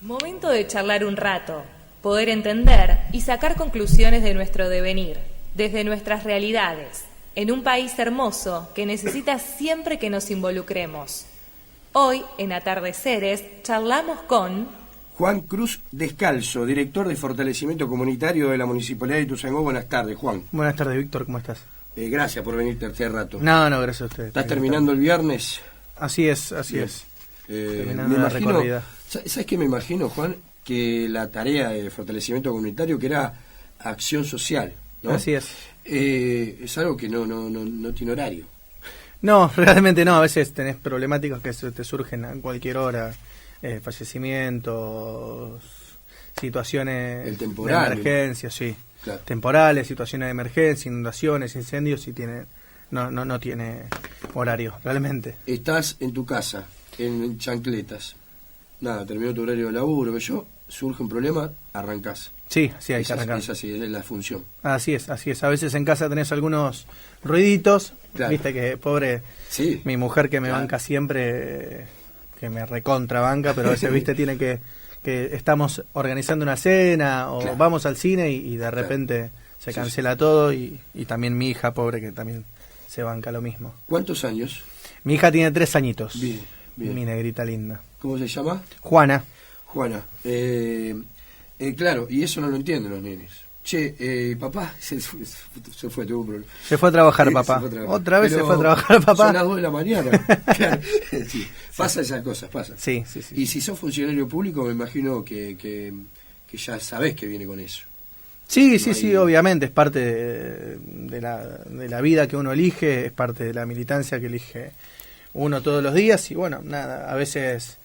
Momento de charlar un rato, poder entender y sacar conclusiones de nuestro devenir, desde nuestras realidades, en un país hermoso que necesita siempre que nos involucremos. Hoy, en Atardeceres, charlamos con Juan Cruz Descalzo, director de Fortalecimiento Comunitario de la Municipalidad de Ituzaingó. Buenas tardes, Juan. Buenas tardes, Víctor, ¿cómo estás? Gracias por venirte este rato. No, gracias a usted. ¿Estás terminando el viernes? Así es. Bien. Terminando la recorrida. ¿Sabes qué me imagino, Juan? Que la tarea de fortalecimiento comunitario, que era acción social, ¿no? Así es. Es algo que no tiene horario. No, realmente no. A veces tenés problemáticas que te surgen a cualquier hora. Fallecimientos, situaciones El temporal, de emergencia, sí. Claro. Temporales, situaciones de emergencia, inundaciones, incendios, y no tiene horario, realmente. Estás en tu casa, en chancletas. Nada, terminó tu horario de laburo, que surge un problema, arrancás. Sí, hay que arrancar. Es así, es la función. Así es. A veces en casa tenés algunos ruiditos, Claro. viste que pobre Sí. mi mujer que me Claro. banca siempre, que me recontrabanca, pero a veces viste tiene que estamos organizando una cena o Claro. vamos al cine y de repente se cancela todo y también mi hija pobre que también se banca lo mismo. ¿Cuántos años? Mi hija tiene 3 añitos. Bien. Mi negrita linda. ¿Cómo se llama? Juana. Juana. Claro, y eso no lo entienden los nenes. Che, papá se fue, tuvo un problema. Se fue a trabajar, papá. Se fue a trabajar. Otra vez Pero se fue a trabajar, papá. Son las 2 de la mañana. Claro. Sí. Pasa esas cosas, pasa. Sí. Y si sos funcionario público, me imagino que ya sabés que viene con eso. Sí, No hay- obviamente, es parte de la vida que uno elige, es parte de la militancia que elige uno todos los días y bueno, nada, a veces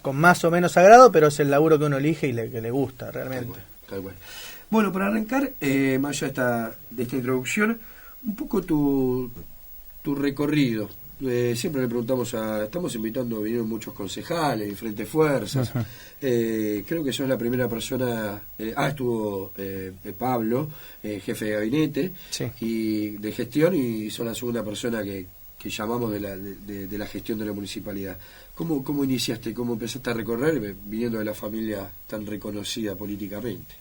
con más o menos agrado, pero es el laburo que uno elige y que le gusta realmente. Tal cual. Bueno, para arrancar, más allá de esta introducción, un poco tu recorrido. Siempre le preguntamos estamos invitando, vinieron muchos concejales, diferentes fuerzas. Ajá. Creo que sos la primera persona, estuvo Pablo, jefe de gabinete Sí. y de gestión, y son la segunda persona que llamamos de la gestión de la municipalidad. ¿Cómo iniciaste, cómo empezaste a recorrer viniendo de la familia tan reconocida políticamente?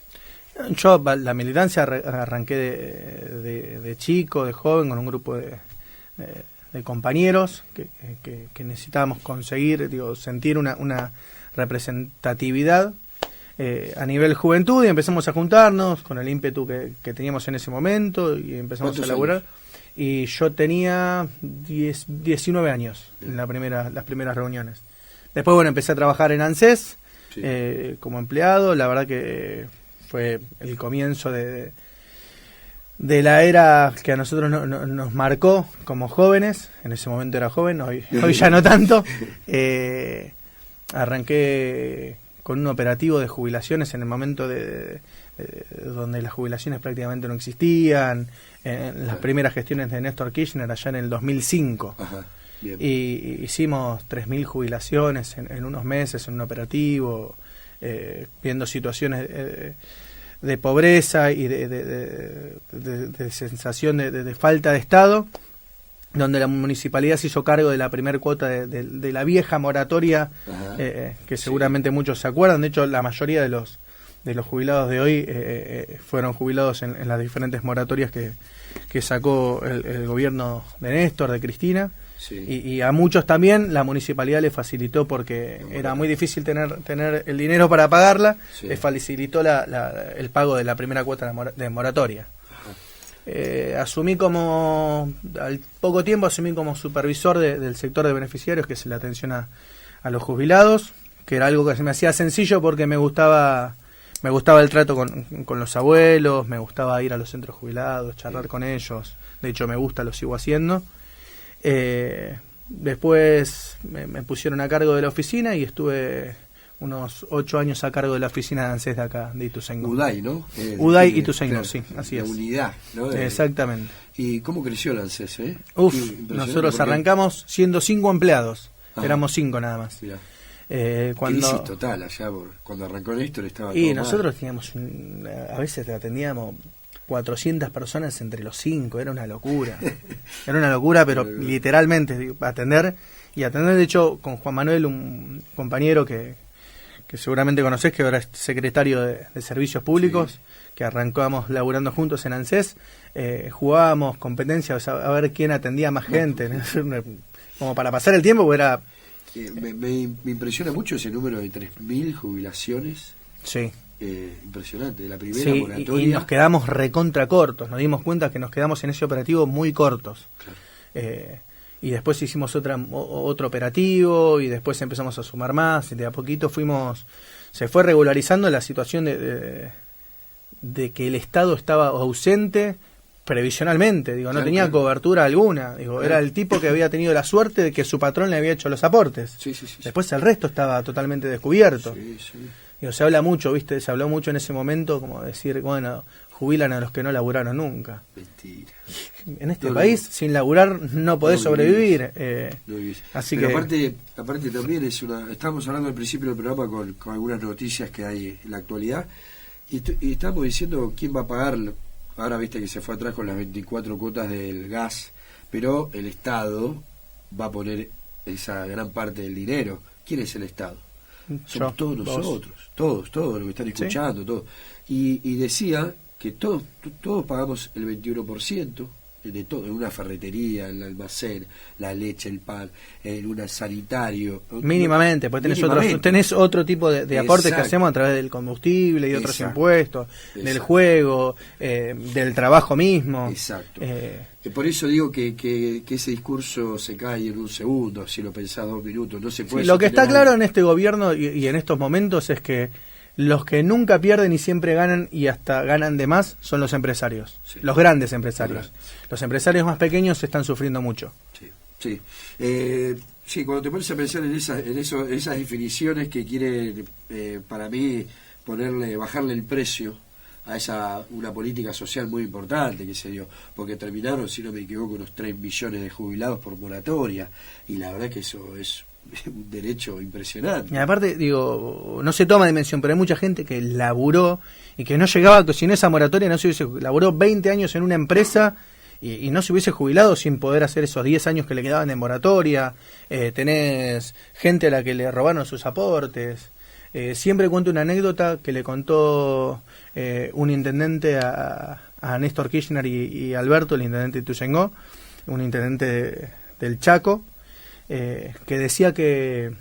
Yo la militancia arranqué de chico, de joven, con un grupo de compañeros que necesitábamos conseguir, sentir una representatividad a nivel juventud, y empezamos a juntarnos con el ímpetu que teníamos en ese momento y empezamos a elaborar. ¿Cuántos Y yo tenía 19 años en las primeras reuniones. Después, bueno, empecé a trabajar en ANSES Sí. como empleado. La verdad que fue el comienzo de la era que a nosotros nos marcó como jóvenes. En ese momento era joven, hoy ya no tanto. Arranqué con un operativo de jubilaciones en el momento donde las jubilaciones prácticamente no existían, en las primeras gestiones de Néstor Kirchner allá en el 2005. Ajá, bien. Y hicimos 3.000 jubilaciones en unos meses en un operativo, viendo situaciones de pobreza y de sensación de falta de Estado, donde la municipalidad se hizo cargo de la primer cuota de la vieja moratoria, Ajá. que seguramente muchos se acuerdan. De hecho, la mayoría de los jubilados de hoy fueron jubilados en las diferentes moratorias que sacó el gobierno de Néstor, de Cristina. Sí. Y a muchos también la municipalidad le facilitó, porque era muy difícil tener el dinero para pagarla. Sí. Le facilitó el pago de la primera cuota de moratoria. Asumí al poco tiempo asumí como supervisor del sector de beneficiarios, que es la atención a los jubilados, que era algo que se me hacía sencillo porque me gustaba el trato con los abuelos, me gustaba ir a los centros jubilados, charlar con ellos. De hecho, me gusta, lo sigo haciendo. Después me pusieron a cargo de la oficina y estuve unos 8 años a cargo de la oficina de ANSES de acá, de Ituzaingó. Uday, ¿no? Uday y Ituzaingó, claro, sí, así la es. unidad, ¿no? Exactamente. ¿Y cómo creció el ANSES, Impresionante, Nosotros porque- arrancamos siendo 5 empleados. Ajá. Éramos 5 nada más. Mirá. Cuando Crisis total allá, cuando arrancó Néstor estaba Y todo nosotros teníamos, a veces atendíamos 400 personas entre los 5, era una locura. Era una locura, pero literalmente, digo, atender. De hecho, con Juan Manuel, un compañero que que seguramente conocés, que ahora es secretario de Servicios Públicos, que arrancamos laburando juntos en ANSES, jugábamos competencias a ver quién atendía más gente, ¿no? Como para pasar el tiempo, porque era... Me impresiona mucho ese número de 3.000 jubilaciones. Sí. Impresionante, de la primera moratoria. Y nos quedamos recontra cortos, nos dimos cuenta que nos quedamos en ese operativo muy cortos. Claro. Y después hicimos otro operativo y después empezamos a sumar más y de a poquito se fue regularizando la situación de que el Estado estaba ausente previsionalmente, digo, no tenía cobertura alguna, digo, era el tipo que había tenido la suerte de que su patrón le había hecho los aportes. Después el resto estaba totalmente descubierto. Digo, se habla mucho, ¿viste? Se habló mucho en ese momento como decir, bueno, jubilan a los que no laburaron nunca. Mentira. En este país, sin laburar, no podés sobrevivir. Así pero que... aparte también estábamos hablando al principio del programa con algunas noticias que hay en la actualidad, y estábamos diciendo quién va a pagar. Ahora viste que se fue atrás con las 24 cuotas del gas, pero el Estado va a poner esa gran parte del dinero. ¿Quién es el Estado? Somos todos nosotros, todos los que están escuchando, todos. Y decía que todos pagamos el 21% de todo, en una ferretería, en el almacén, la leche, el pan, en un sanitario. Mínimamente, pues tenés otro tipo de aportes que hacemos a través del combustible y otros impuestos, del juego, del trabajo mismo. Exacto. Por eso digo que ese discurso se cae en un segundo, si lo pensás 2 minutos, no se puede. Lo que está claro en este gobierno y en estos momentos es que los que nunca pierden y siempre ganan y hasta ganan de más son los empresarios, los grandes empresarios. Los empresarios más pequeños están sufriendo mucho. Sí. Cuando te pones a pensar en esas definiciones que quieren, para mí, bajarle el precio a una política social muy importante que se dio, porque terminaron, si no me equivoco, unos 3 millones de jubilados por moratoria, y la verdad que eso es un derecho impresionante. Y aparte, digo, no se toma dimensión, pero hay mucha gente que laburó y que no llegaba, que si no esa moratoria no se hubiese, laburó 20 años en una empresa y no se hubiese jubilado sin poder hacer esos 10 años que le quedaban de moratoria. Tenés gente a la que le robaron sus aportes. Siempre cuento una anécdota que le contó un intendente a Néstor Kirchner y Alberto, el intendente de Ituzaingó, un intendente del Chaco, que decía que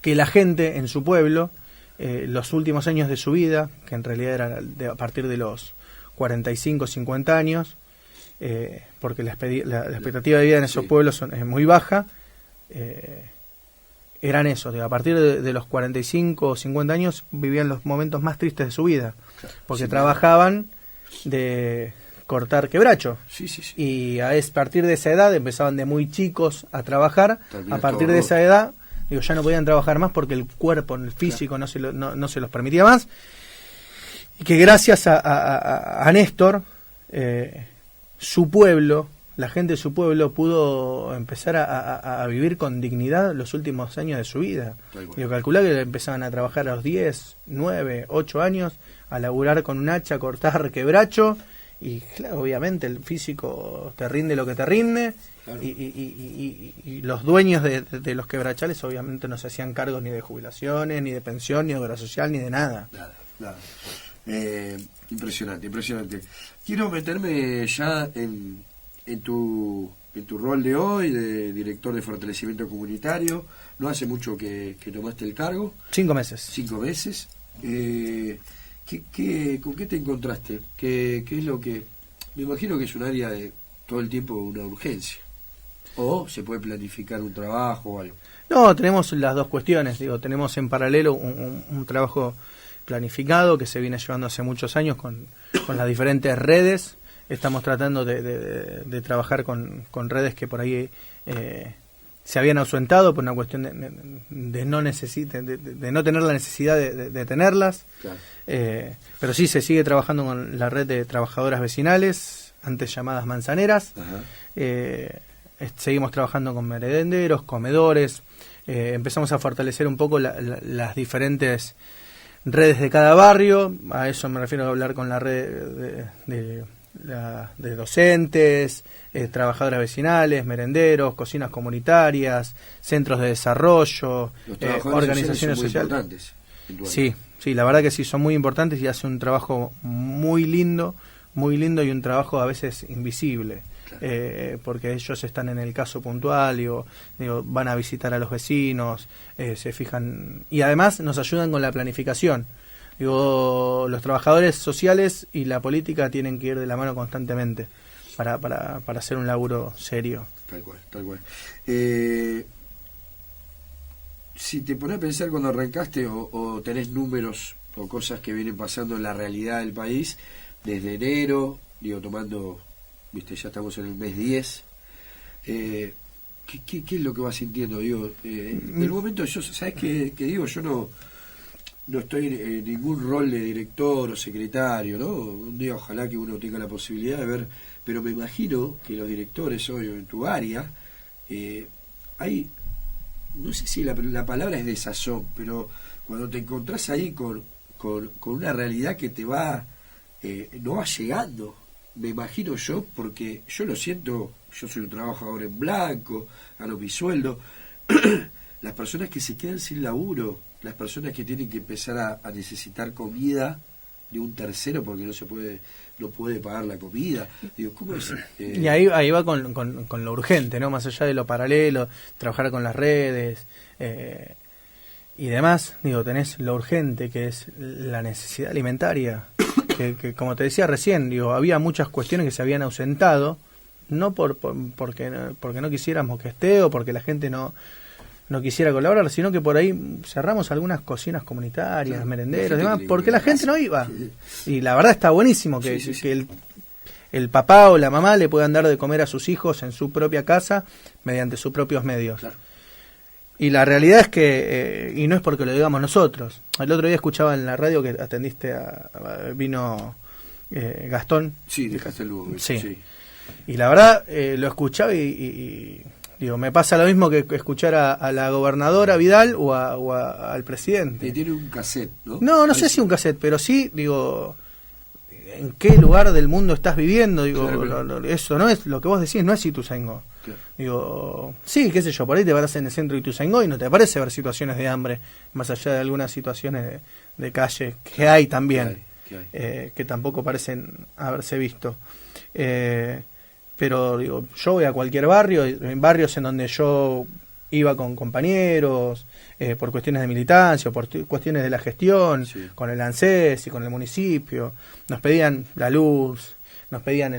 la gente en su pueblo, los últimos años de su vida, que en realidad eran a partir de los 45, 50 años, porque la expectativa de vida en esos pueblos es muy baja, eran esos, a partir de los 45 o 50 años vivían los momentos más tristes de su vida, porque trabajaban de cortar quebracho. Y a partir de esa edad empezaban de muy chicos a trabajar. A partir de esa edad, ya no podían trabajar más porque el cuerpo, el físico no se los permitía más. Y que gracias a Néstor, su pueblo, la gente de su pueblo pudo empezar a vivir con dignidad los últimos años de su vida. Calculá que empezaban a trabajar a los 10, 9, 8 años, a laburar con un hacha, a cortar quebracho. Y claro, obviamente el físico te rinde lo que te rinde, y los dueños de los quebrachales obviamente no se hacían cargos ni de jubilaciones, ni de pensión, ni de obra social, ni de nada. Nada. Impresionante. Quiero meterme ya en tu rol de hoy, de director de fortalecimiento comunitario. No hace mucho que tomaste el cargo. 5 meses. 5 meses. ¿Con qué te encontraste? ¿Qué es lo que...? Me imagino que es un área de todo el tiempo una urgencia. ¿O se puede planificar un trabajo o algo? No, tenemos las dos cuestiones. Tenemos en paralelo un trabajo planificado que se viene llevando hace muchos años con las diferentes redes. Estamos tratando de trabajar con redes que por ahí se habían ausentado por una cuestión de no tener la necesidad de tenerlas. Claro. Pero sí se sigue trabajando con la red de trabajadoras vecinales, antes llamadas manzaneras. Seguimos trabajando con merenderos, comedores. Empezamos a fortalecer un poco las diferentes redes de cada barrio. A eso me refiero, a hablar con la red de de docentes, trabajadoras vecinales, merenderos, cocinas comunitarias, centros de desarrollo, organizaciones sociales. Sí, sí, la verdad que sí, son muy importantes y hacen un trabajo muy lindo y un trabajo a veces invisible. Claro. Porque ellos están en el caso puntual, digo, van a visitar a los vecinos, se fijan y además nos ayudan con la planificación. Digo, los trabajadores sociales y la política tienen que ir de la mano constantemente para hacer un laburo serio. Tal cual, tal cual. Si te pones a pensar cuando arrancaste o tenés números o cosas que vienen pasando en la realidad del país, desde enero, digo, tomando, viste, ya estamos en el mes 10, ¿qué es lo que vas sintiendo? Digo, en el momento, ¿sabes qué digo? Yo no estoy en ningún rol de director o secretario, ¿no? Un día ojalá que uno tenga la posibilidad de ver, pero me imagino que los directores hoy en tu área, hay, no sé si la palabra es desazón, pero cuando te encontrás ahí con una realidad que te va, no va llegando, me imagino yo, porque yo lo siento, yo soy un trabajador en blanco, gano mi sueldo, las personas que se quedan sin laburo, las personas que tienen que empezar a necesitar comida de un tercero porque no puede pagar la comida. Digo, ¿cómo es? Y ahí va con lo urgente, ¿no? Más allá de lo paralelo, trabajar con las redes y demás. Digo, tenés lo urgente que es la necesidad alimentaria, que como te decía recién, digo, había muchas cuestiones que se habían ausentado, no porque no quisiéramos que esté o porque la gente no quisiera colaborar, sino que por ahí cerramos algunas cocinas comunitarias, claro, merenderos, demás, porque la gente no iba. Y la verdad está buenísimo que el papá o la mamá le puedan dar de comer a sus hijos en su propia casa mediante sus propios medios. Claro. Y la realidad es que, y no es porque lo digamos nosotros, el otro día escuchaba en la radio que atendiste vino Gastón. Sí, de Castelbuco. Sí. Y la verdad lo escuchaba y digo, me pasa lo mismo que escuchar a la gobernadora Vidal o al presidente. Que tiene un cassette, ¿no? No sé si un cassette, pero sí, digo, ¿en qué lugar del mundo estás viviendo? Digo, claro, eso no es, lo que vos decís no es Ituzaingó. Claro. Digo, sí, qué sé yo, por ahí te parás en el centro de Ituzaingó y no te parece ver situaciones de hambre, más allá de algunas situaciones de calle, que hay también, que tampoco parecen haberse visto. Pero digo, yo voy a cualquier barrio, en barrios en donde yo iba con compañeros, por cuestiones de militancia, por cuestiones de la gestión, sí, con el ANSES y con el municipio, nos pedían la luz, nos pedían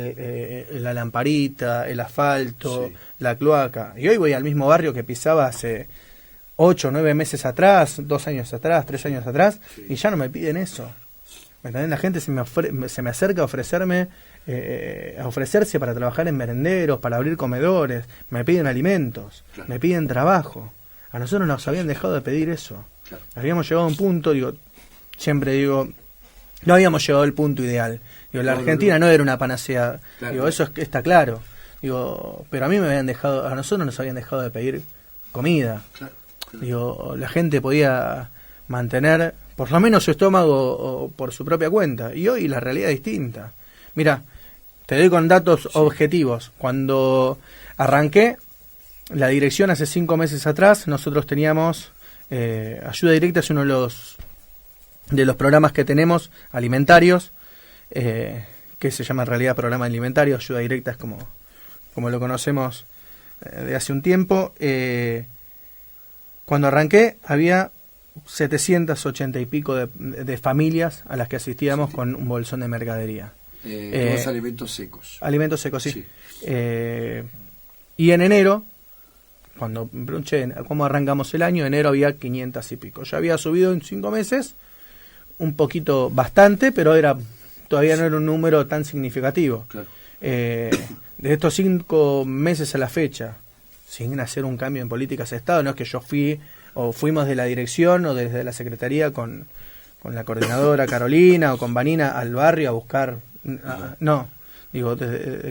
la lamparita, el asfalto, sí, la cloaca. Y hoy voy al mismo barrio que pisaba hace 8 o 9 meses atrás, 2 años atrás, 3 años atrás, sí, y ya no me piden eso. ¿Me entienden? La gente se me acerca a ofrecerme, a ofrecerse para trabajar en merenderos, para abrir comedores, me piden alimentos, claro, me piden trabajo. A nosotros nos habían dejado de pedir eso. Claro. Habíamos llegado a un punto, siempre digo, no habíamos llegado al punto ideal. La Argentina no era una panacea, claro, eso está claro. Pero a mí a nosotros nos habían dejado de pedir comida. Claro. La gente podía mantener por lo menos su estómago por su propia cuenta. Y hoy la realidad es distinta. Mira, te doy con datos, sí, objetivos. Cuando arranqué la dirección hace 5 meses atrás, nosotros teníamos ayuda directa, es uno de los programas que tenemos alimentarios, que se llama en realidad programa alimentario. Ayuda directa es como lo conocemos de hace un tiempo. Cuando arranqué había 780 y pico de familias a las que asistíamos, sí, con un bolsón de mercadería. Todos alimentos secos. Alimentos secos, sí. Sí. Y en enero, cuando ¿cómo arrancamos el año? En enero había 500 y pico. Ya había subido en 5 meses, un poquito, bastante, pero todavía no era un número tan significativo. Claro. De estos 5 meses a la fecha, sin hacer un cambio en políticas de Estado, no es que yo fuimos de la dirección o desde la secretaría con la coordinadora Carolina o con Vanina al barrio a buscar, no, digo,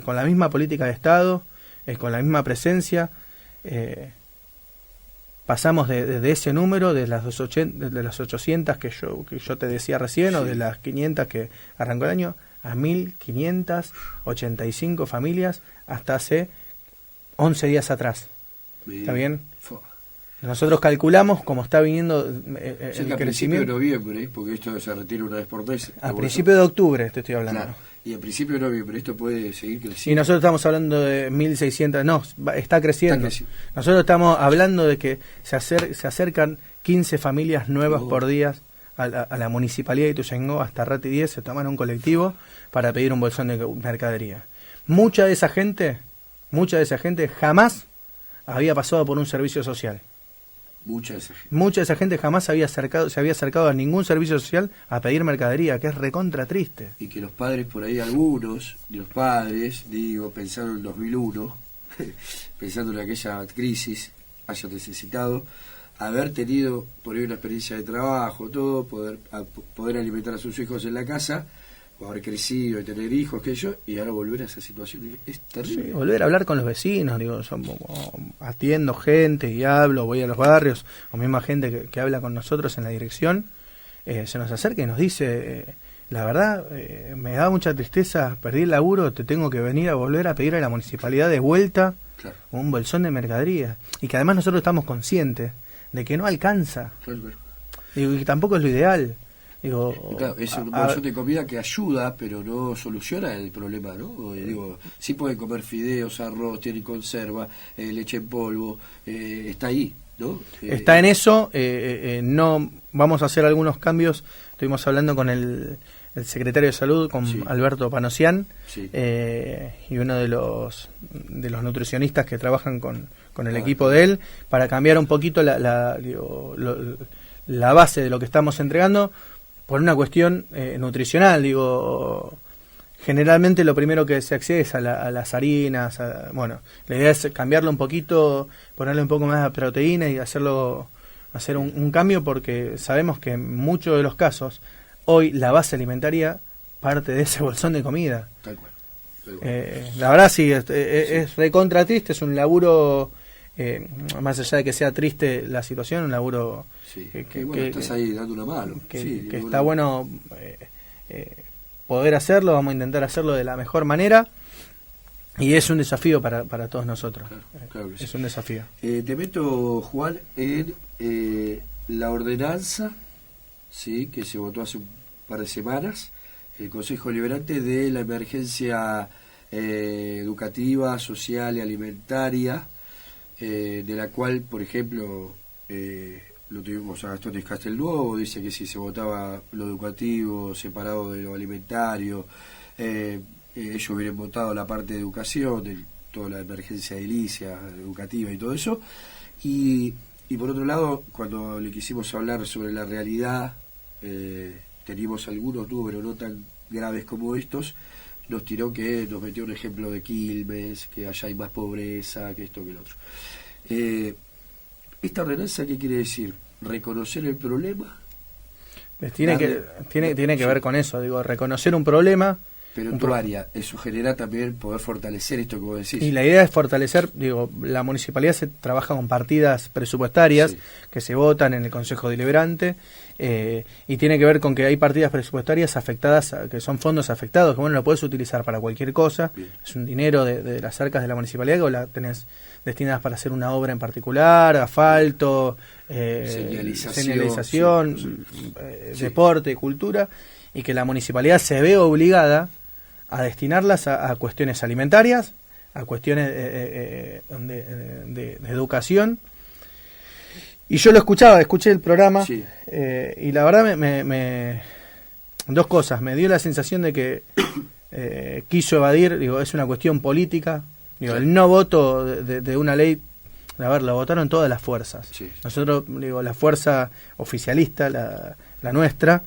con la misma política de Estado, con la misma presencia, pasamos de ese número, de las 800 que yo te decía recién, sí, o de las 500 que arrancó el año, a 1.585 familias hasta hace 11 días atrás. ¿Está bien? Nosotros calculamos como está viniendo el crecimiento. A principios de noviembre, porque esto se retira una vez por mes. A principios de octubre te estoy hablando. Claro. Y a principios de noviembre esto puede seguir creciendo. Y nosotros estamos hablando de 1.600, no, está creciendo. Nosotros estamos hablando de que se acercan 15 familias nuevas por día a la municipalidad de Ituzaingó, hasta Rati 10, se toman un colectivo para pedir un bolsón de mercadería. Mucha de esa gente jamás había pasado por un servicio social. Mucha de esa gente jamás se había acercado a ningún servicio social a pedir mercadería, que es recontra triste. Y que los padres, por ahí algunos de los padres, pensando en 2001, pensando en aquella crisis, hayan necesitado haber tenido por ahí una experiencia de trabajo, todo, poder alimentar a sus hijos en la casa, o haber crecido y tener hijos, y ahora volver a esa situación es terrible. Sí, volver a hablar con los vecinos, atiendo gente y hablo, voy a los barrios, o misma gente que habla con nosotros en la dirección, se nos acerca y nos dice, la verdad, me da mucha tristeza, perdí el laburo, te tengo que venir a volver a pedir a la municipalidad de vuelta un bolsón de mercadería, y que además nosotros estamos conscientes de que no alcanza, y que tampoco es lo ideal. Claro, es un bolsón de comida que ayuda, pero no soluciona el problema, ¿no? Sí pueden comer fideos, arroz, tienen conserva, leche en polvo, está ahí, ¿no? Está en eso, no vamos a hacer algunos cambios. Estuvimos hablando con el secretario de Salud, con Alberto Panosian, y uno de los nutricionistas que trabajan con el equipo de él, para cambiar un poquito la base de lo que estamos entregando, por una cuestión nutricional. Generalmente lo primero que se accede es a las harinas, la idea es cambiarlo un poquito, ponerle un poco más de proteína y hacer un cambio, porque sabemos que en muchos de los casos hoy la base alimentaria parte de ese bolsón de comida. Tal cual. La verdad es recontra triste, es un laburo, más allá de que sea triste la situación, un laburo estás ahí dando una mano. Que está bueno poder hacerlo, vamos a intentar hacerlo de la mejor manera, y es un desafío para todos nosotros. Claro que es un desafío. Te meto, Juan, en la ordenanza que se votó hace un par de semanas, el Consejo Deliberante de la emergencia educativa, social y alimentaria, de la cual, por ejemplo, lo tuvimos a Gastón Castelnuovo, dice que si se votaba lo educativo separado de lo alimentario, ellos hubieran votado la parte de educación, toda la emergencia edilicia, educativa y todo eso. Y por otro lado, cuando le quisimos hablar sobre la realidad, teníamos algunos números no tan graves como estos, nos tiró que nos metió un ejemplo de Quilmes, que allá hay más pobreza, que esto, que el otro. ¿Esta ordenanza qué quiere decir? ¿Reconocer el problema? Tiene que ver con eso, reconocer un problema. Pero en tu área, eso genera también poder fortalecer esto que vos decís. Y la idea es fortalecer, la municipalidad se trabaja con partidas presupuestarias que se votan en el Consejo Deliberante, y tiene que ver con que hay partidas presupuestarias afectadas, que son fondos afectados, que lo puedes utilizar para cualquier cosa. Bien. Es un dinero de las arcas de la municipalidad, que vos la tenés destinadas para hacer una obra en particular, asfalto, señalización, deporte, cultura, y que la municipalidad se ve obligada a destinarlas a cuestiones alimentarias, a cuestiones de educación. Y yo escuché el programa, y la verdad dos cosas, me dio la sensación de que quiso evadir, es una cuestión política, el no voto de una ley, lo votaron todas las fuerzas. Nosotros, la fuerza oficialista, la nuestra,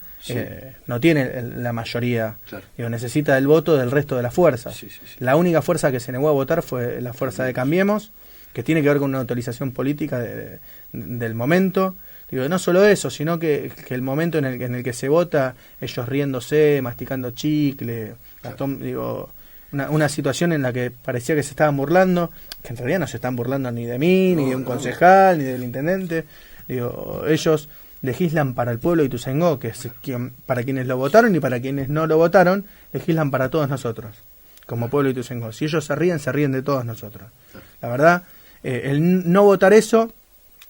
no tiene la mayoría, necesita el voto del resto de las fuerzas. La única fuerza que se negó a votar fue la fuerza de Cambiemos, que tiene que ver con una autorización política del momento. No solo eso, sino que el momento en el que se vota, ellos riéndose, masticando chicle, una situación en la que parecía que se estaban burlando, que en realidad no se están burlando ni de mí, ni de un concejal, ni del intendente. Ellos legislan para el pueblo de Ituzaingó, que es para quienes lo votaron y para quienes no lo votaron, legislan para todos nosotros, como pueblo de Ituzaingó. Si ellos se ríen de todos nosotros. La verdad, el no votar eso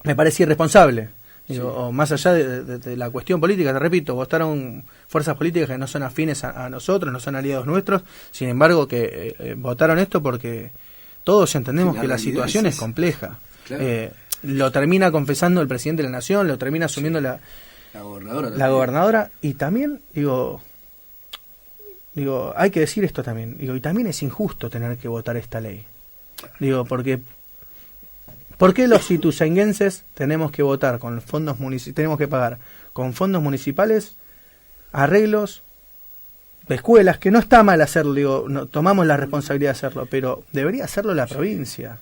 me parece irresponsable. Digo, o más allá de la cuestión política, te repito, votaron fuerzas políticas que no son afines a nosotros, no son aliados nuestros, sin embargo que votaron esto porque todos entendemos que la situación es compleja. Claro. Lo termina confesando el presidente de la Nación, lo termina asumiendo la gobernadora, y también, digo, hay que decir esto también, y también es injusto tener que votar esta ley. Digo, porque ¿por qué los ituzainguenses tenemos que votar con fondos tenemos que pagar con fondos municipales arreglos de escuelas? Que no está mal hacerlo, digo, no, tomamos la responsabilidad de hacerlo, pero debería hacerlo la provincia.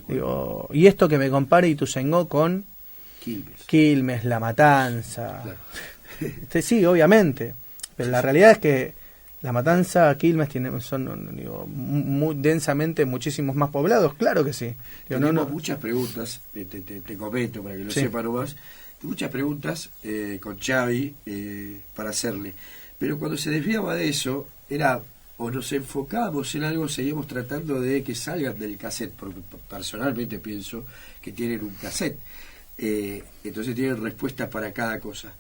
Digo, y esto que me compare Ituzaingó con Quilmes, La Matanza. Claro. Sí, obviamente, pero la realidad es que La Matanza, Quilmes son muy densamente muchísimos más poblados, claro que sí. Tenemos muchas preguntas, te comento para que lo sepan más, muchas preguntas con Xavi para hacerle. Pero cuando se desviaba de eso, era o nos enfocábamos en algo, seguimos tratando de que salgan del cassette, porque personalmente pienso que tienen un cassette, entonces tienen respuestas para cada cosa.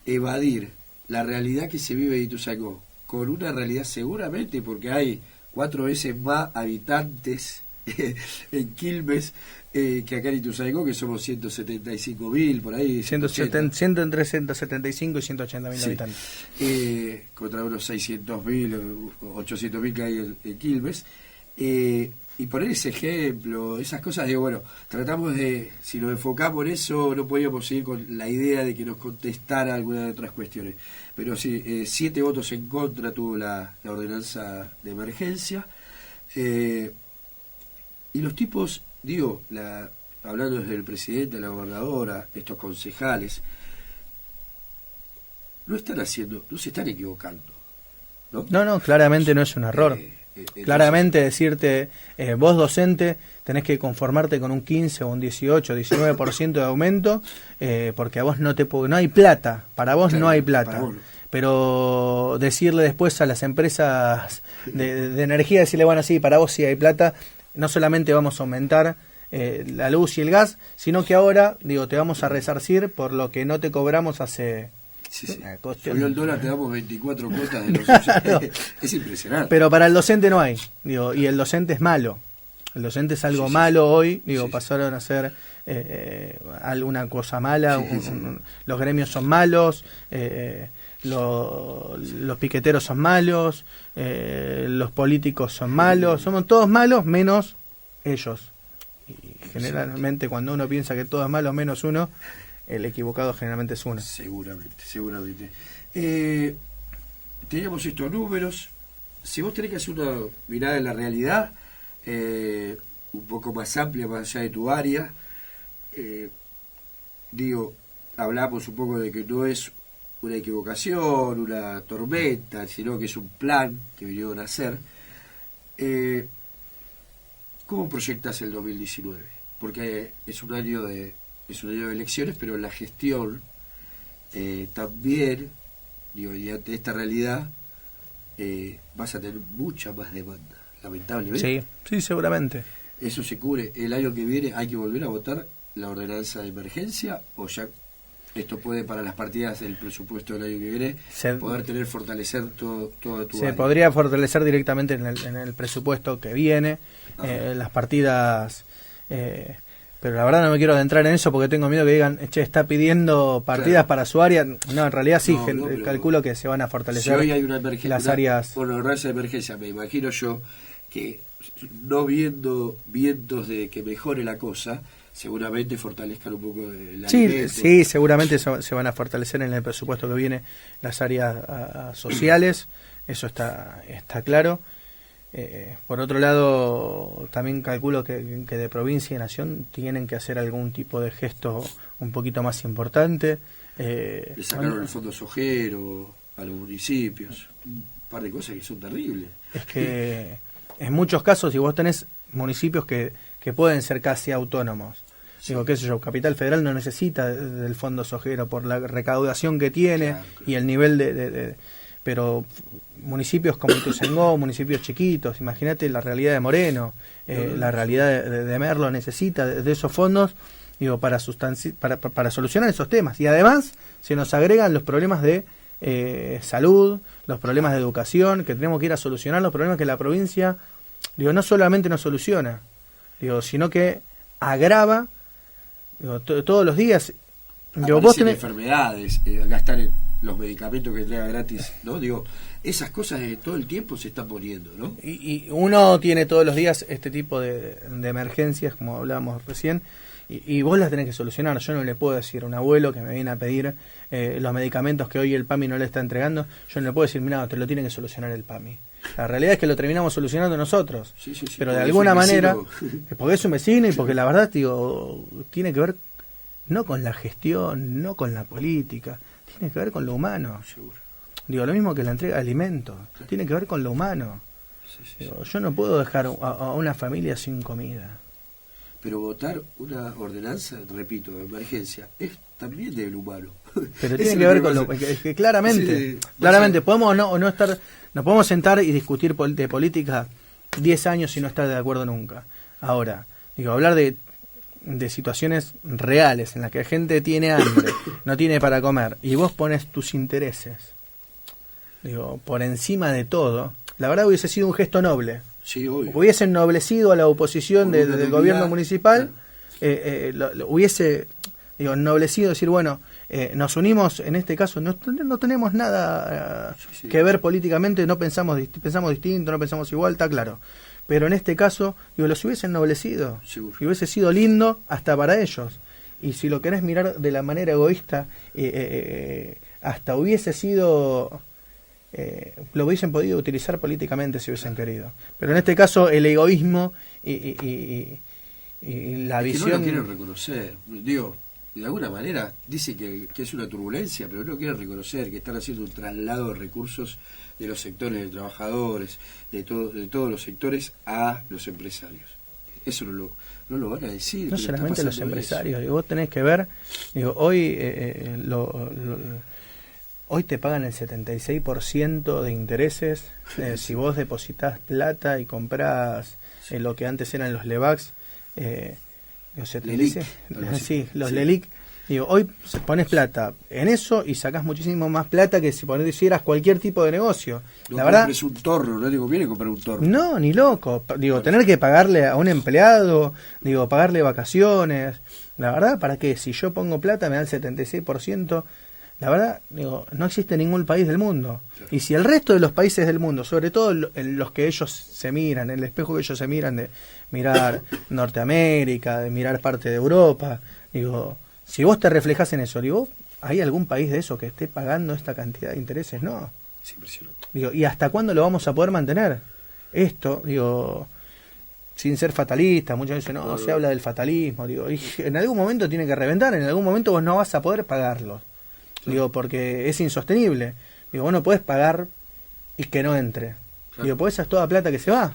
Evadir la realidad que se vive en Ituzaingó con una realidad seguramente, porque hay 4 veces más habitantes en Quilmes que acá en Ituzaingó, que somos 175.000, por ahí. Entre 175 y 180.000 habitantes. Contra unos 600.000 o 800.000 que hay en Quilmes. Y poner ese ejemplo, esas cosas, digo, bueno, tratamos de, si nos enfocamos en eso, no podíamos seguir con la idea de que nos contestara algunas de otras cuestiones. Pero sí, 7 votos en contra tuvo la ordenanza de emergencia. Y los tipos, digo, hablando desde el presidente, la gobernadora, estos concejales, no se están equivocando. No, claramente no es un error. Entonces, claramente decirte, vos docente tenés que conformarte con un 15 o un 18, 19% de aumento, porque a vos no hay plata, para vos no hay plata. Pero decirle después a las empresas de energía, decirle, bueno, sí, para vos sí hay plata, no solamente vamos a aumentar la luz y el gas, sino que ahora, te vamos a resarcir por lo que no te cobramos hace... Sí. Subió el dólar, te damos 24 cuotas de los es impresionante. Pero para el docente no hay, y el docente es malo. El docente es algo malo hoy, pasaron a ser alguna cosa mala, los gremios son malos, los piqueteros son malos, los políticos son malos, somos todos malos menos ellos. Y generalmente cuando uno piensa que todo es malo menos uno, el equivocado generalmente es uno. Seguramente. Teníamos estos números. Si vos tenés que hacer una mirada en la realidad, un poco más amplia, más allá de tu área, hablamos un poco de que no es una equivocación, una tormenta, sino que es un plan que vinieron a hacer. ¿Cómo proyectas el 2019? Porque es un año de elecciones, pero la gestión también, y ante esta realidad vas a tener mucha más demanda, lamentablemente. Sí, seguramente. ¿Eso se cubre? ¿El año que viene hay que volver a votar la ordenanza de emergencia o ya esto puede, para las partidas del presupuesto del año que viene, poder fortalecer todo tu área? Podría fortalecer directamente en el presupuesto que viene, las partidas... pero la verdad no me quiero adentrar en eso porque tengo miedo que digan, está pidiendo partidas para su área. No, en realidad sí, calculo que se van a fortalecer. Si hoy hay una emergencia, las áreas... Por la ordenanza de emergencia, me imagino yo que no viendo vientos de que mejore la cosa, seguramente fortalezcan un poco la Sí, seguramente se van a fortalecer en el presupuesto que viene las áreas sociales, eso está claro. Por otro lado, también calculo que de provincia y nación tienen que hacer algún tipo de gesto un poquito más importante. Le sacaron el fondo sojero a los municipios, un par de cosas que son terribles. Es que en muchos casos, si vos tenés municipios que pueden ser casi autónomos, Digo, qué sé yo, Capital Federal no necesita del fondo sojero por la recaudación que tiene, claro. Y el nivel pero municipios como Ituzaingó, municipios chiquitos, imagínate la realidad de Moreno, la realidad de Merlo necesita de esos fondos, digo, para solucionar esos temas. Y además se nos agregan los problemas de salud, los problemas de educación, que tenemos que ir a solucionar, los problemas que la provincia, digo, no solamente no soluciona, digo, sino que agrava, digo, todos los días. Digo, vos tenés enfermedades, gastar los medicamentos que entrega gratis, ¿no? Digo, esas cosas todo el tiempo se están poniendo, ¿no? Y uno tiene todos los días este tipo de emergencias, como hablábamos recién, y vos las tenés que solucionar. Yo no le puedo decir a un abuelo que me viene a pedir los medicamentos que hoy el PAMI no le está entregando, yo no le puedo decir, mira, te lo tiene que solucionar el PAMI. La realidad es que lo terminamos solucionando nosotros, sí, pero de alguna manera, porque es un vecino y porque la verdad, digo, tiene que ver no con la gestión, no con la política, tiene que ver con lo humano. Seguro. Digo, lo mismo que la entrega de alimentos, tiene que ver con lo humano. Digo, yo no puedo dejar a una familia sin comida. Pero votar una ordenanza, repito, de emergencia, es también del humano. Pero tiene que ver con lo que claramente podemos no estar, nos podemos sentar y discutir de política 10 años y no estar de acuerdo nunca. Ahora, digo, hablar de situaciones reales en las que la gente tiene hambre, no tiene para comer, y vos pones tus intereses, digo, por encima de todo, la verdad hubiese sido un gesto noble. Sí, obvio. Hubiese ennoblecido a la oposición del gobierno municipal, lo hubiese, digo, ennoblecido, decir, bueno, nos unimos, en este caso no tenemos nada que ver políticamente, no pensamos distinto, no pensamos igual, está claro. Pero en este caso, digo, los hubiese ennoblecido. Seguro. Y hubiese sido lindo hasta para ellos. Y si lo querés mirar de la manera egoísta, hasta hubiese sido... lo hubiesen podido utilizar políticamente si hubiesen querido. Pero en este caso, el egoísmo y la visión... Que no lo quieren reconocer. Digo, de alguna manera dice que es una turbulencia, pero no quieren reconocer que están haciendo un traslado de recursos de los sectores de trabajadores, de todos los sectores a los empresarios. Eso no lo van a decir. No solamente los empresarios, digo, vos tenés que ver, digo, hoy hoy te pagan el 76% de intereses si vos depositas plata y comprás lo que antes eran los LEVAX, los LELIC. Digo, hoy pones plata en eso y sacás muchísimo más plata que si hicieras cualquier tipo de negocio. No, la verdad, un torno, no te conviene comprar un torno. No, ni loco. Digo, tener que pagarle a un empleado, digo, pagarle vacaciones. La verdad, ¿para qué? Si yo pongo plata me da el 76%. La verdad, digo, no existe ningún país del mundo. Claro. Y si el resto de los países del mundo, sobre todo en los que ellos se miran, en el espejo que ellos se miran de mirar Norteamérica, de mirar parte de Europa, digo, si vos te reflejás en eso, digo, ¿hay algún país de eso que esté pagando esta cantidad de intereses? No. Es impresionante. Digo, ¿y hasta cuándo lo vamos a poder mantener? Esto, digo, sin ser fatalista, muchas veces no, se habla del fatalismo, digo, y en algún momento tiene que reventar, en algún momento vos no vas a poder pagarlos. Digo, porque es insostenible. Digo, vos no podés pagar y que no entre. Claro. Digo, pues esa es toda plata que se va.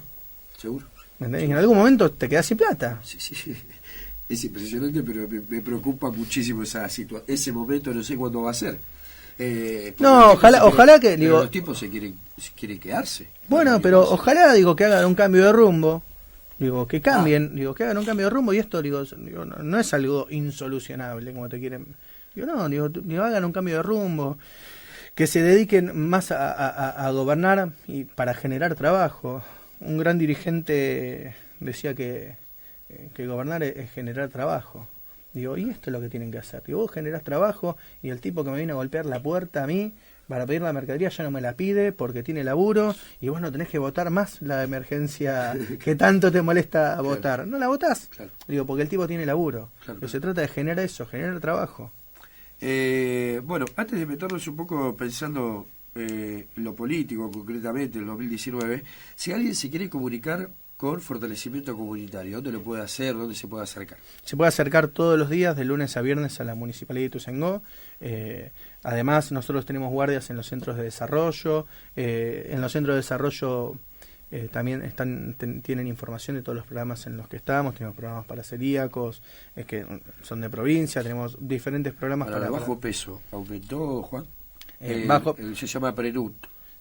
Seguro. ¿Me entendés? Y en algún momento te quedás sin plata. Sí. Es impresionante, pero me preocupa muchísimo ese momento, no sé cuándo va a ser. No, ojalá que... Digo, los tipos se quieren quedarse. Bueno, pero ojalá, digo, que hagan un cambio de rumbo. Digo, que cambien, digo, que hagan un cambio de rumbo y esto, digo no es algo insolucionable como te quieren... Digo, no, digo, hagan un cambio de rumbo, que se dediquen más a gobernar y para generar trabajo. Un gran dirigente decía que gobernar es generar trabajo. Digo, y esto es lo que tienen que hacer. Digo, vos generás trabajo y el tipo que me viene a golpear la puerta a mí para pedir la mercadería ya no me la pide porque tiene laburo y vos no tenés que votar más la emergencia que tanto te molesta votar. Claro. No la votás. Claro. Digo, porque el tipo tiene laburo. Claro. Pero se trata de generar eso, generar trabajo. Bueno, antes de meternos un poco pensando en lo político, concretamente en el 2019, si alguien se quiere comunicar con Fortalecimiento Comunitario, ¿dónde lo puede hacer? ¿Dónde se puede acercar? Se puede acercar todos los días, de lunes a viernes, a la Municipalidad de Ituzaingó. Además, nosotros tenemos guardias en los centros de desarrollo. En los centros de desarrollo también tienen información de todos los programas en los que estamos. Tenemos programas para celíacos, que son de provincia, tenemos diferentes programas para bajo peso. ¿Aumentó, Juan? Se llama Prenut.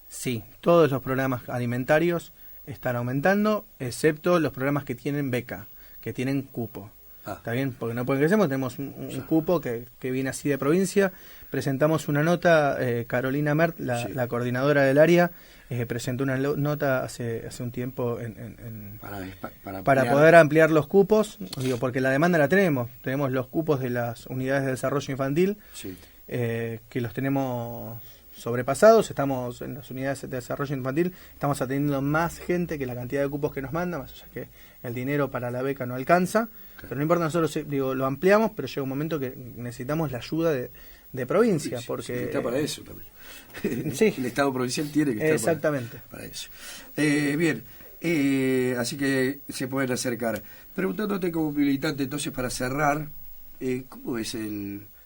Sí, todos los programas alimentarios están aumentando, excepto los programas que tienen beca, que tienen cupo. ¿Está bien? Porque no pueden crecer, tenemos un cupo que viene así de provincia. Presentamos una nota, Carolina Mert, la coordinadora del área, presentó una nota hace un tiempo para poder ampliar los cupos, porque la demanda la tenemos los cupos de las unidades de desarrollo infantil, que los tenemos sobrepasados. Estamos en las unidades de desarrollo infantil, estamos atendiendo más gente que la cantidad de cupos que nos manda, más allá que el dinero para la beca no alcanza, pero no importa, nosotros lo ampliamos, pero llega un momento que necesitamos la ayuda de provincia, porque está para eso también. Sí. El Estado provincial tiene que estar exactamente para eso. Bien, así que se pueden acercar. Preguntándote como militante, entonces, para cerrar, ¿cómo es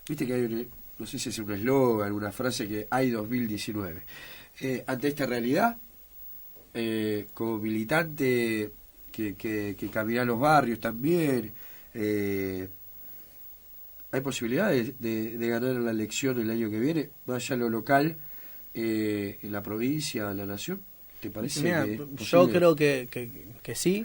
viste que hay no sé si es un eslogan, una frase, que hay 2019? Ante esta realidad, como militante que camina los barrios también, ¿hay posibilidades de ganar la elección el año que viene, más allá de lo local, en la provincia, en la nación? ¿Te parece? Mira, yo creo que sí.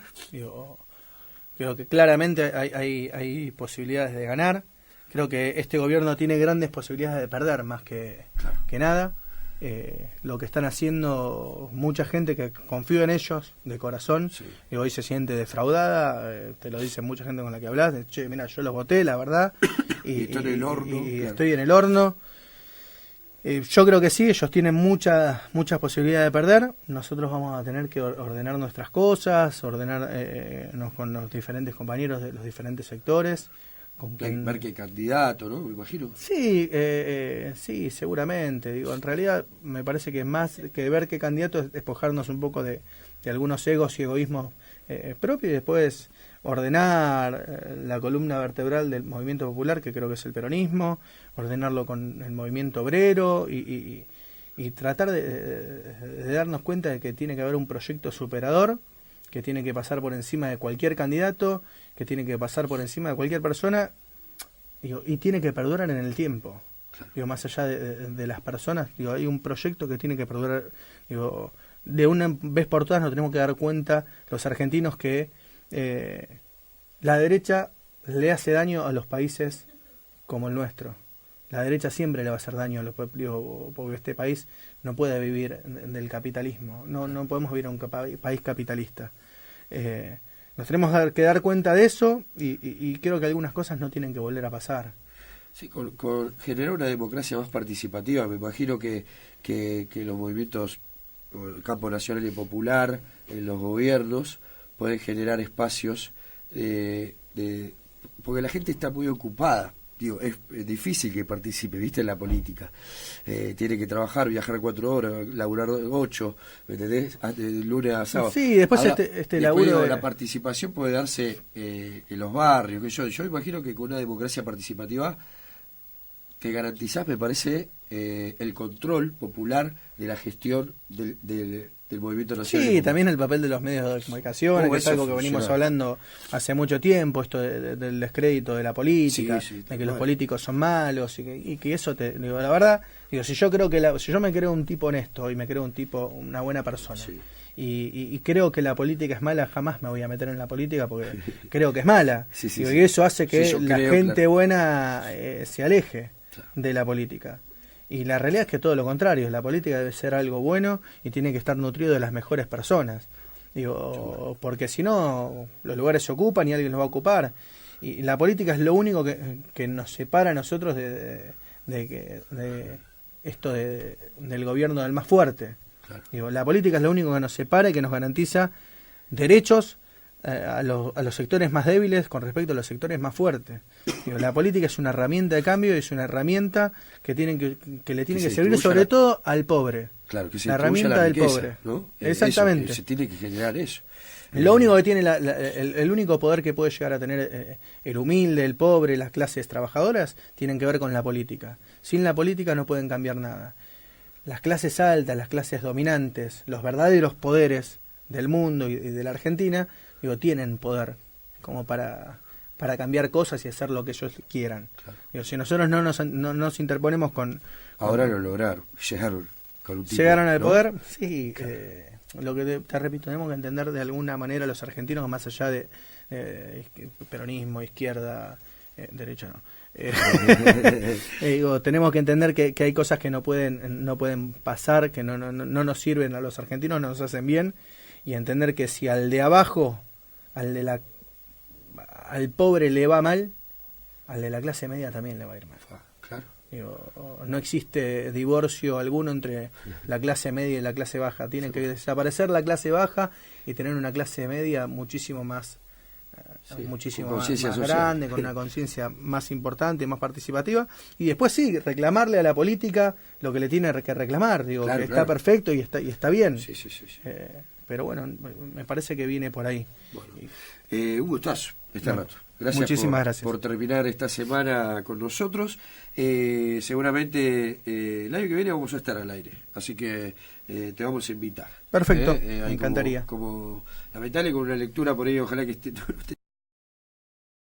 Creo que claramente hay posibilidades de ganar. Creo que este gobierno tiene grandes posibilidades de perder, más que nada. Lo que están haciendo mucha gente que confío en ellos de corazón, y hoy se siente defraudada, te lo dice mucha gente con la que hablas, che, mira, yo los voté, la verdad, y estoy en el horno. Estoy en el horno. Yo creo que sí, ellos tienen muchas posibilidades de perder. Nosotros vamos a tener que ordenar nuestras cosas, ordenarnos con los diferentes compañeros de los diferentes sectores. Ver qué candidato, ¿no? Me imagino. Sí, sí, seguramente. En realidad me parece que más que ver qué candidato es despojarnos un poco de algunos egos y egoísmos propios, y después ordenar la columna vertebral del movimiento popular, que creo que es el peronismo, ordenarlo con el movimiento obrero y tratar de darnos cuenta de que tiene que haber un proyecto superador, que tiene que pasar por encima de cualquier candidato, que tiene que pasar por encima de cualquier persona, y tiene que perdurar en el tiempo. Más allá de las personas, hay un proyecto que tiene que perdurar. De una vez por todas nos tenemos que dar cuenta, los argentinos, que la derecha le hace daño a los países como el nuestro. La derecha siempre le va a hacer daño a los pueblos, porque este país no puede vivir del capitalismo. No podemos vivir en un país capitalista. Nos tenemos que dar cuenta de eso, y creo que algunas cosas no tienen que volver a pasar. Sí, con generar una democracia más participativa. Me imagino que los movimientos, el campo nacional y popular, en los gobiernos, pueden generar espacios porque la gente está muy ocupada. Es difícil que participe, ¿viste? En la política. Tiene que trabajar, viajar 4 horas, laburar 8, ¿me entendés? De lunes a sábado. Sí, después ahora, laburo la participación puede darse en los barrios. Yo imagino que con una democracia participativa te garantizás, me parece, el control popular de la gestión del movimiento nacional. Sí, también el papel de los medios de comunicación, que es algo que venimos hablando hace mucho tiempo, esto del descrédito de la política, de que los políticos son malos, y que eso la verdad, si yo creo si yo me creo un tipo honesto y me creo una buena persona, y creo que la política es mala, jamás me voy a meter en la política, porque creo que es mala, y eso hace que la gente buena se aleje de la política. Y la realidad es que todo lo contrario, la política debe ser algo bueno y tiene que estar nutrido de las mejores personas. Porque si no, los lugares se ocupan y alguien los va a ocupar. Y la política es lo único que nos separa a nosotros de esto del gobierno del más fuerte. Claro. La política es lo único que nos separa y que nos garantiza derechos a los sectores más débiles con respecto a los sectores más fuertes. La política es una herramienta de cambio, y es una herramienta que le tiene que servir sobre todo al pobre. Claro, que se la herramienta del pobre, ¿no? Exactamente. Eso, se tiene que generar eso. Lo único que tiene el único poder que puede llegar a tener el humilde, el pobre, las clases trabajadoras, tienen que ver con la política. Sin la política no pueden cambiar nada. Las clases altas, las clases dominantes, los verdaderos poderes del mundo y de la Argentina, digo, tienen poder como para cambiar cosas y hacer lo que ellos quieran. Claro. Digo, si nosotros no nos interponemos Ahora lo lograron, llegaron con un tipo, llegaron al ¿no? poder, sí. Claro. Lo que te repito, tenemos que entender de alguna manera los argentinos, más allá de peronismo, izquierda, derecha no. Digo, tenemos que entender que hay cosas que no pueden pasar, que no nos sirven a los argentinos, no nos hacen bien, y entender que si al de abajo, al pobre le va mal, al de la clase media también le va a ir mal. Claro. Digo, no existe divorcio alguno entre la clase media y la clase baja. Tiene que desaparecer la clase baja y tener una clase media muchísimo más conciencia social, grande, con una conciencia más importante, más participativa, y después sí, reclamarle a la política lo que le tiene que reclamar. Digo, claro, que claro. está perfecto y está bien. Sí. Pero bueno, me parece que viene por ahí. Bueno, un gustazo rato. Gracias. Muchísimas gracias por terminar esta semana con nosotros. Seguramente el año que viene vamos a estar al aire, así que te vamos a invitar. Perfecto, me encantaría. Como lamentable, con una lectura por ahí, ojalá que esté